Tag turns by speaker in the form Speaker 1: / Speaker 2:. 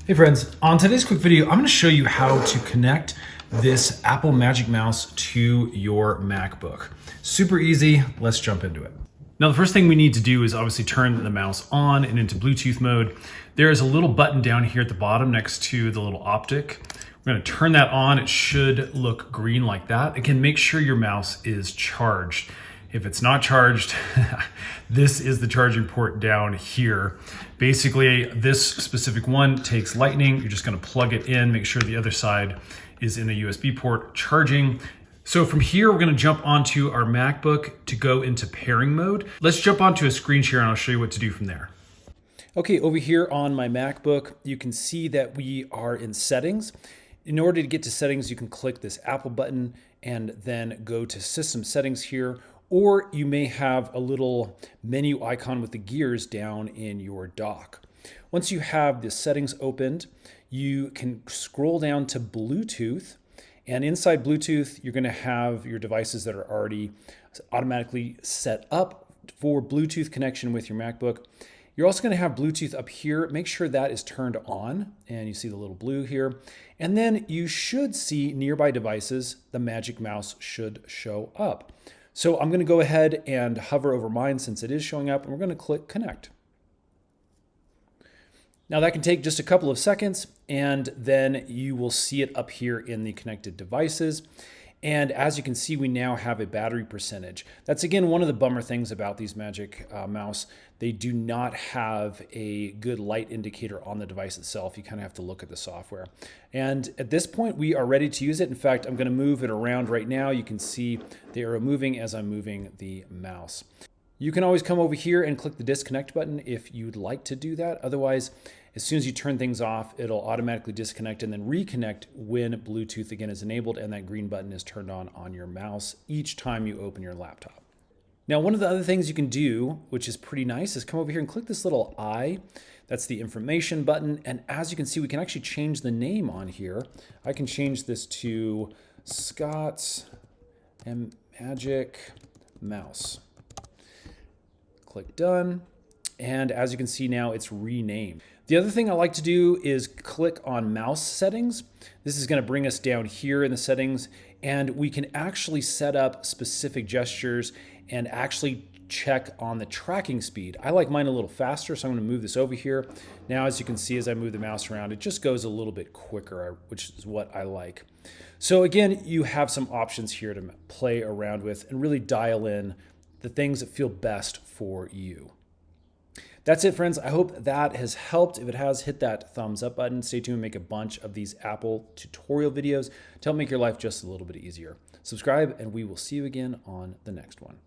Speaker 1: Hey friends, on today's quick video, I'm going to show you how to connect this Apple Magic Mouse to your MacBook. Super easy, let's jump into it. Now the first thing we need to do is obviously turn the mouse on and into Bluetooth mode. There is a little button down here at the bottom next to the little optic. We're going to turn that on. It should look green like that. Again, make sure your mouse is charged. If it's not charged, this is the charging port down here. Basically, this specific one takes lightning. You're just gonna plug it in, make sure the other side is in a USB port charging. So from here, we're gonna jump onto our MacBook to go into pairing mode. Let's jump onto a screen share and I'll show you what to do from there. Okay, over here on my MacBook, you can see that we are in settings. In order to get to settings, you can click this Apple button and then go to system settings here, or you may have a little menu icon with the gears down in your dock. Once you have the settings opened, you can scroll down to Bluetooth, and inside Bluetooth, you're gonna have your devices that are already automatically set up for Bluetooth connection with your MacBook. You're also going to have Bluetooth up here. Make sure that is turned on, and you see the little blue here. And then you should see nearby devices. The Magic Mouse should show up. So I'm going to go ahead and hover over mine since it is showing up, and we're going to click connect. Now that can take just a couple of seconds, and then you will see it up here in the connected devices. And as you can see, we now have a battery percentage. That's again one of the bummer things about these Magic Mouse. They do not have a good light indicator on the device itself. You kind of have to look at the software. And at this point, we are ready to use it. In fact, I'm going to move it around right now. You can see they are moving as I'm moving the mouse. You can always come over here and click the disconnect button if you'd like to do that. Otherwise, as soon as you turn things off, it'll automatically disconnect and then reconnect when Bluetooth again is enabled and that green button is turned on your mouse each time you open your laptop. Now, one of the other things you can do, which is pretty nice, is come over here and click this little I. That's the information button. And as you can see, we can actually change the name on here. I can change this to Scott's Magic Mouse. Click done. And as you can see now, it's renamed. The other thing I like to do is click on mouse settings. This is going to bring us down here in the settings, and we can actually set up specific gestures and actually check on the tracking speed. I like mine a little faster, so I'm going to move this over here. Now, as you can see, as I move the mouse around, it just goes a little bit quicker, which is what I like. So again, you have some options here to play around with and really dial in the things that feel best for you. That's it, friends. I hope that has helped. If it has, hit that thumbs up button. Stay tuned and make a bunch of these Apple tutorial videos to help make your life just a little bit easier. Subscribe, and we will see you again on the next one.